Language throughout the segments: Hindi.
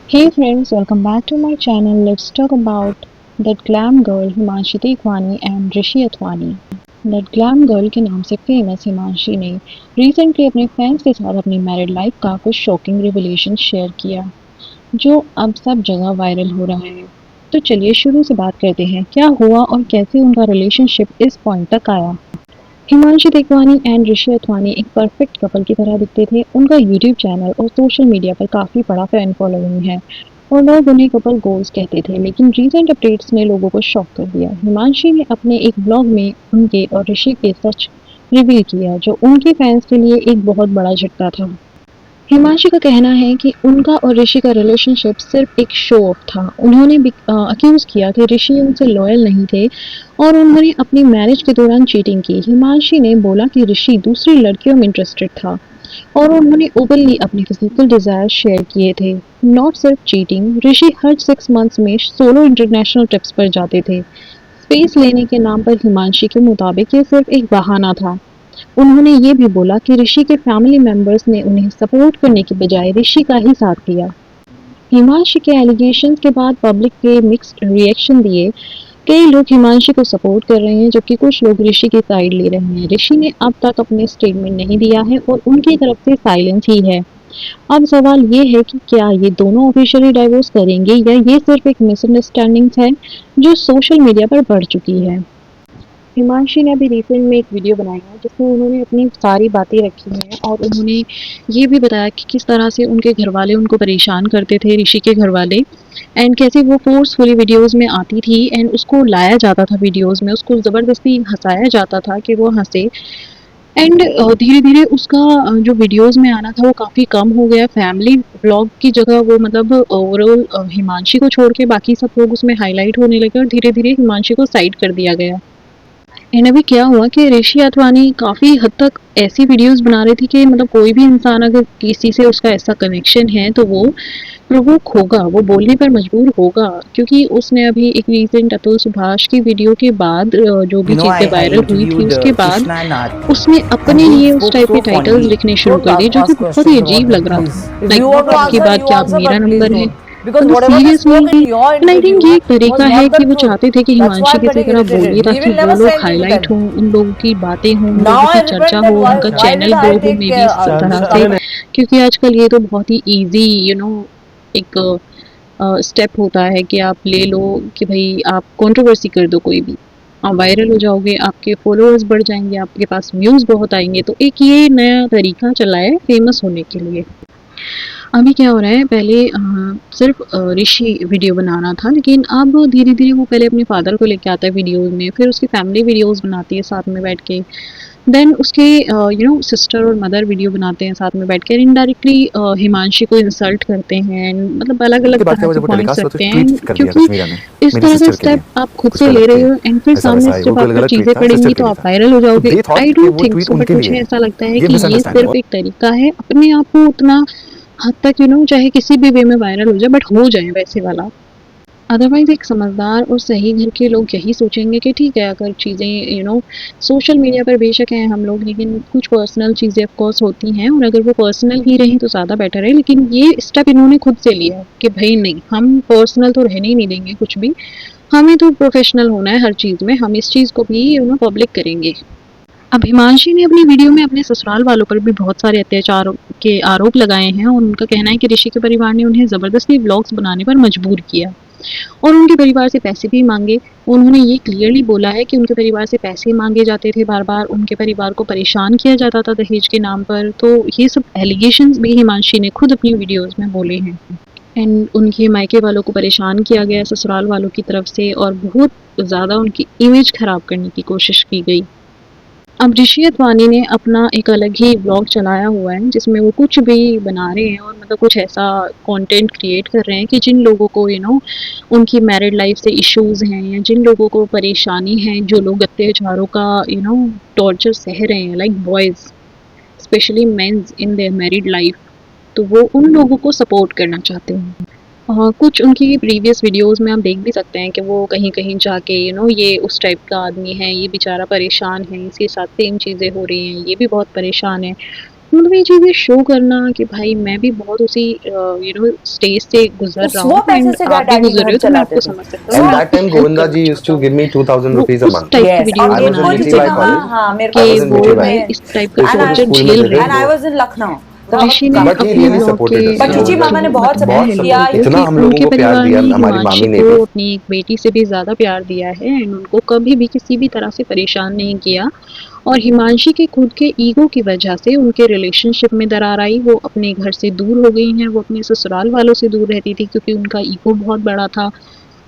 Hey friends, welcome back to my channel. Let's talk about that glam girl Himanshi Tejwani and Rishi Athwani. That glam girl के नाम से फेमस हिमांशी ने रिसेंटली अपने फैंस के साथ अपनी मैरिड लाइफ का कुछ शॉकिंग रिवलेशन शेयर किया, जो अब सब जगह वायरल हो रहा है. तो चलिए शुरू से बात करते हैं क्या हुआ और कैसे उनका रिलेशनशिप इस पॉइंट तक आया. हिमांशी तेजवानी एंड ऋषि अथवानी एक परफेक्ट कपल की तरह दिखते थे. उनका यूट्यूब चैनल और सोशल मीडिया पर काफ़ी बड़ा फैन फॉलोइंग है और लोग उन्हें कपल गोल्स कहते थे, लेकिन रीसेंट अपडेट्स ने लोगों को शॉक कर दिया. हिमांशी ने अपने एक ब्लॉग में उनके और ऋषि के सच रिवील किया, जो उनके फैंस के लिए एक बहुत बड़ा झटका था. हिमांशी का कहना है कि उनका और ऋषि का रिलेशनशिप सिर्फ एक शो ऑफ था. उन्होंने अक्यूज़ किया कि ऋषि उनसे लॉयल नहीं थे और उन्होंने अपनी मैरिज के दौरान चीटिंग की. हिमांशी ने बोला कि ऋषि दूसरी लड़कियों में इंटरेस्टेड था और उन्होंने ओपनली अपने फिजिकल डिज़ायर शेयर किए थे. नॉट सिर्फ चीटिंग, ऋषि हर 6 मंथ्स में सोलो इंटरनेशनल ट्रिप्स पर जाते थे. स्पेस लेने के नाम पर हिमांशी के मुताबिक ये सिर्फ एक बहाना था. उन्होंने ये भी बोला कि ऋषि के फैमिली मेंबर्स ने उन्हें सपोर्ट करने के बजाय ऋषि का ही साथ दिया. हिमांशी के एलिगेशंस के बाद पब्लिक के मिक्स्ड रिएक्शन दिए. कई लोग हिमांशी को सपोर्ट कर रहे हैं, जबकि कुछ लोग ऋषि की साइड ले रहे हैं. ऋषि ने अब तक अपने स्टेटमेंट नहीं दिया है और उनकी तरफ से साइलेंस ही है. अब सवाल ये है कि क्या ये दोनों ऑफिशियली डाइवोर्स करेंगे या ये सिर्फ एक मिसअंडरस्टैंडिंग है जो सोशल मीडिया पर बढ़ चुकी है. हिमांशी ने अभी रिसेंट में एक वीडियो बनाई है जिसमें उन्होंने अपनी सारी बातें रखी हैं और उन्होंने ये भी बताया कि किस तरह से उनके घर वाले उनको परेशान करते थे, ऋषि के घर वाले, एंड कैसे वो फोर्सफुली वीडियोस में आती थी एंड उसको लाया जाता था वीडियोस में, उसको ज़बरदस्ती हंसाया जाता था कि वो हंसे. एंड धीरे धीरे उसका जो वीडियोस में आना था वो काफ़ी कम हो गया. फैमिली व्लॉग की जगह वो मतलब ओवरऑल हिमांशी को छोड़ के बाकी सब लोग उसमें हाईलाइट होने लगे और धीरे धीरे हिमांशी को साइड कर दिया गया. एंड अभी क्या हुआ कि ऋषि आथवानी काफ़ी हद तक ऐसी वीडियोस बना रही थी कि मतलब कोई भी इंसान अगर किसी से उसका ऐसा कनेक्शन है तो वो प्रोवोक होगा, वो बोलने पर मजबूर होगा, क्योंकि उसने अभी एक रीसेंट अतुल सुभाष की वीडियो के बाद जो भी I चीज़ें वायरल हुई थी interviewed उसके बाद Krishna and Aarti, उसने and अपने they लिए उस spoke टाइप so के टाइटल्स fondly. लिखने शुरू Don't कर दिए, जो कि ask बहुत ही questions about अजीब me, लग रहा please. था. If like you want to आपकी answer, बात you क्या, आप answer, मेरा but please नंबर है, don't. Because मतलब whatever they spoke in seriously. your and I think ये interview एक तरीका was है not the कि वो truth. चाहते थे कि That's why हिमांशी I'm किसी getting तरह बोले irritated. He ताकि will वो never लोग say anything हाईलाइट then. हों, उन लोगों की बातें हों, उन Now लोगों की I चर्चा repent हो, that उनका why channel did I grow हो take मे बी इस तरह से. क्योंकि आजकल ये तो बहुत ही ईजी एक स्टेप होता है कि आप ले लो कि भाई आप कंट्रोवर्सी कर दो, कोई भी आप वायरल हो जाओगे, आपके फॉलोअर्स बढ़ जाएंगे, आपके पास व्यूज़ बहुत आएंगे. तो एक ये नया तरीका चला है फेमस होने के लिए. अभी क्या हो रहा है, पहले सिर्फ ऋषि वीडियो बनाना था, लेकिन अब धीरे धीरे वो पहले अपने फादर को लेके आता है वीडियोज़ में, फिर उसकी फैमिली वीडियोज़ बनाती है साथ में बैठ के, देन उसके सिस्टर और मदर वीडियो बनाते हैं साथ में बैठ कर, इनडायरेक्टली हिमांशी को इंसल्ट करते हैं, मतलब अलग अलग तरह के पॉइंट्स रखते हैं. क्योंकि इस तरह का स्टेप आप खुद से ले रहे हो एंड फिर सामने से जब आप पर चीज़ें पड़ेंगी तो आप वायरल हो जाओगे. I don't think so, but मुझे ऐसा लगता है कि ये सिर्फ एक तरीका है अपने आप को उतना हद तक चाहे किसी भी वे में वायरल हो जाए बट हो जाए वैसे वाला. अदरवाइज़ एक समझदार और सही घर के लोग यही सोचेंगे कि ठीक है, अगर चीज़ें सोशल मीडिया पर बेशक हैं हम लोग, लेकिन कुछ पर्सनल चीज़ें ऑफ कोर्स होती हैं और अगर वो पर्सनल ही रहीं तो ज़्यादा बेटर है. लेकिन ये स्टेप इन्होंने खुद से लिया कि भाई नहीं, हम पर्सनल तो रहने ही नहीं देंगे कुछ भी, हमें तो प्रोफेशनल होना है हर चीज़ में, हम इस चीज़ को भी पब्लिक करेंगे. अब हिमांशी ने अपनी वीडियो में अपने ससुराल वालों पर भी बहुत सारे अत्याचार के आरोप लगाए हैं और उनका कहना है कि ऋषि के परिवार ने उन्हें ज़बरदस्ती व्लॉग्स बनाने पर मजबूर किया और उनके परिवार से पैसे भी मांगे. उन्होंने ये क्लियरली बोला है कि उनके परिवार से पैसे मांगे जाते थे बार बार, उनके परिवार को परेशान किया जाता था दहेज के नाम पर. तो ये सब एलिगेशंस भी हिमांशी ने खुद अपनी वीडियोज़ में बोले हैं. एंड उनके मायके वालों को परेशान किया गया ससुराल वालों की तरफ से और बहुत ज़्यादा उनकी इमेज ख़राब करने की कोशिश की गई. अब ऋषि अथवानी ने अपना एक अलग ही ब्लॉग चलाया हुआ है जिसमें वो कुछ भी बना रहे हैं और मतलब कुछ ऐसा कंटेंट क्रिएट कर रहे हैं कि जिन लोगों को उनकी मैरिड लाइफ से इश्यूज़ हैं या जिन लोगों को परेशानी है, जो लोग अत्याचारों का टॉर्चर सह रहे हैं, like boys specially mens in their married life, तो वो उन लोगों को सपोर्ट करना चाहते हैं. कुछ उनकी प्रीवियस वीडियोस में आप देख भी सकते हैं कि वो कहीं कहीं जाके ये उस टाइप का आदमी है, ये बेचारा परेशान है, इसके साथ सेम चीज़ें हो रही हैं, ये भी बहुत परेशान है. मतलब ये चीज़ें शो करना कि भाई मैं भी बहुत उसी स्टेज से गुजर रहा वो हूँ पैसे एंड से आप भी डैडी गुजर रहे घर हो तो मैं चलाते आपको थे। समझ सकता हूँ And मैं that आपकी time हेल्प Govinda करना ji used चाहता to हूँ। give me 2000 वो rupees a उस month. टाइप की यस, और वीडियोस I मेरे was को in बनाते नीचे Mithila थे कहाँ, college, हाँ मेरे I को कि was in वो Mithila. भाई में, इस टाइप का तो इसको एंड मुझे टॉर्चर स्कूल में झेल देते रहे थे एंड आई हैं। वो वाज इन लखनऊ। ऋषि ने बट ही अपने रियली ब्लॉग के supported but us, Chichi through मामा ने बहुत बताया हेल्प है किया। लोगों को इतना कि हम उनके लोगों को प्यार परिवार दिया, ने हमारी हिमांशी मामी ने को भी। अपनी एक बेटी से भी ज़्यादा प्यार दिया है एंड उनको कभी भी किसी भी तरह से परेशान नहीं किया। और हिमांशी के खुद के ईगो की वजह से उनके रिलेशनशिप में दरार आई, वो अपने घर से दूर हो गई हैं, वो अपने ससुराल वालों से दूर रहती थी क्योंकि उनका ईगो बहुत बड़ा था।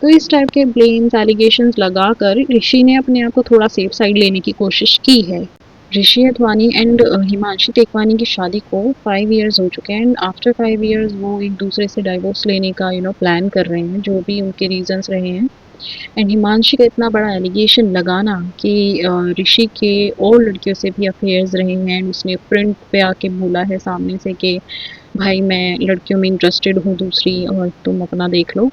तो इस टाइप के ब्लेम्स एलिगेशंस लगाकर ऋषि ने अपने आप को थोड़ा सेफ साइड लेने की कोशिश की है। ऋषि अथवानी एंड हिमांशी टेकवानी की शादी को 5 इयर्स हो चुके हैं एंड आफ्टर 5 इयर्स वो एक दूसरे से डाइवोर्स लेने का प्लान कर रहे हैं, जो भी उनके रीजंस रहे हैं। एंड हिमांशी का इतना बड़ा एलिगेशन लगाना कि ऋषि के और लड़कियों से भी अफेयर्स रहे हैं एंड उसने फ्रंट पे आके बोला है सामने से कि भाई मैं लड़कियों में इंटरेस्टेड हूँ दूसरी और तुम अपना देख लो।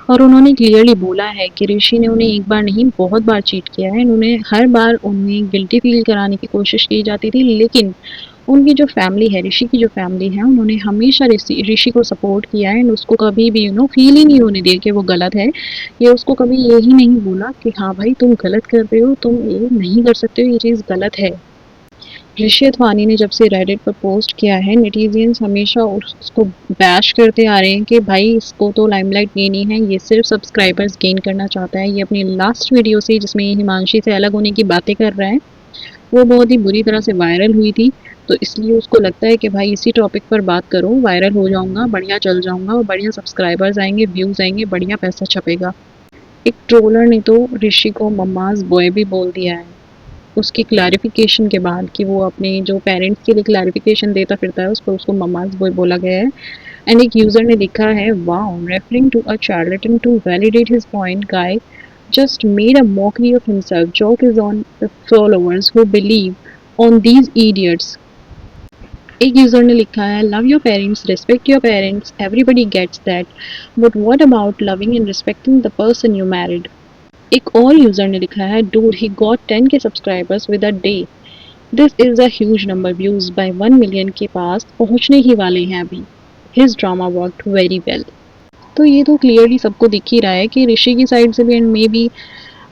और उन्होंने क्लियरली बोला है कि ऋषि ने उन्हें एक बार नहीं बहुत बार चीट किया है। उन्हें हर बार उन्हें गिल्टी फील कराने की कोशिश की जाती थी, लेकिन उनकी जो फैमिली है, ऋषि की जो फैमिली है, उन्होंने हमेशा ऋषि को सपोर्ट किया है एंड उसको कभी भी फील ही नहीं होने दिया कि वो गलत है। ये उसको कभी ये ही नहीं बोला कि हाँ भाई तुम गलत कर रहे हो, तुम ये नहीं कर सकते हो, ये चीज़ गलत है। ऋषि अथवानी ने जब से रेडिट पर पोस्ट किया है, नेटिजन्स हमेशा उसको बैश करते आ रहे हैं कि भाई इसको तो लाइमलाइट लेनी है, ये सिर्फ सब्सक्राइबर्स गेन करना चाहता है। ये अपनी लास्ट वीडियो से जिसमें ये हिमांशी से अलग होने की बातें कर रहा है, वो बहुत ही बुरी तरह से वायरल हुई थी। तो इसलिए उसको लगता है कि भाई इसी टॉपिक पर बात करो, वायरल हो जाऊंगा, बढ़िया चल जाऊंगा और बढ़िया सब्सक्राइबर्स आएंगे, व्यूज़ आएंगे, बढ़िया पैसा छपेगा। एक ट्रोलर ने तो ऋषि को मम्माज बॉय भी बोल दिया है उसकी क्लैरिफिकेशन के बाद कि वो अपने जो पेरेंट्स के लिए क्लैरिफिकेशन देता फिरता है उस पर उसको मम्माज बॉय बोला गया है। एंड एक यूज़र ने लिखा है, wow, referring to a charlatan to validate his point, guy just made a mockery of himself. Joke is on the followers who believe on these idiots. एक यूज़र ने लिखा है, love your parents, respect your parents, everybody gets that, but what about loving and respecting the person you married. एक और यूज़र ने लिखा है, dude he got 10K subscribers with a day, this is a huge number, views by 1 million के पास पहुंचने ही वाले हैं अभी, his drama worked very well. तो ये तो क्लियरली सबको दिख ही रहा है कि ऋषि की साइड से भी and may be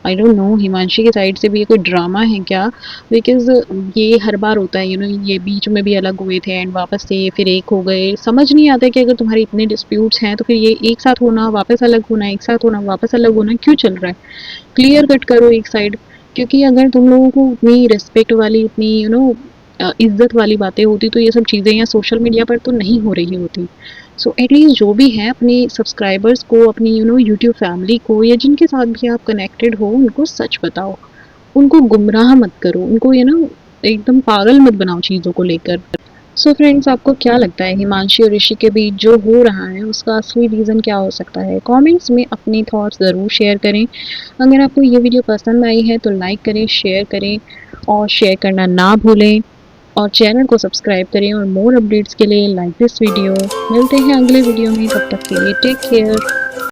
I don't know Himanshi की साइड से भी ये कोई ड्रामा है क्या। बिकॉज ये हर बार होता है, ये बीच में भी अलग हुए थे एंड वापस से फिर एक हो गए। समझ नहीं आता कि अगर तुम्हारे इतने डिस्प्यूट्स हैं तो फिर ये एक साथ होना वापस अलग होना, एक साथ होना वापस अलग होना क्यों चल रहा है। क्लियर कट करो एक साइड। क्योंकि अगर तुम लोगों को उतनी रिस्पेक्ट वाली, इतनी इज्जत वाली बातें होती तो ये सब चीज़ें यहाँ सोशल मीडिया पर तो नहीं हो रही होती। सो एटलीस्ट जो भी है अपने सब्सक्राइबर्स को, अपनी यूट्यूब फैमिली को, या जिनके साथ भी आप कनेक्टेड हो उनको सच बताओ, उनको गुमराह मत करो, उनको एकदम पागल मत बनाओ चीज़ों को लेकर। सो फ्रेंड्स, आपको क्या लगता है हिमांशी और ऋषि के बीच जो हो रहा है उसका असली रीज़न क्या हो सकता है? कमेंट्स में अपनी थॉट्स ज़रूर शेयर करें। अगर आपको ये वीडियो पसंद आई है तो लाइक करें, शेयर करें और शेयर करना ना भूलें और चैनल को सब्सक्राइब करें और मोर अपडेट्स के लिए लाइक दिस वीडियो। मिलते हैं अगले वीडियो में, तब तक के लिए टेक केयर।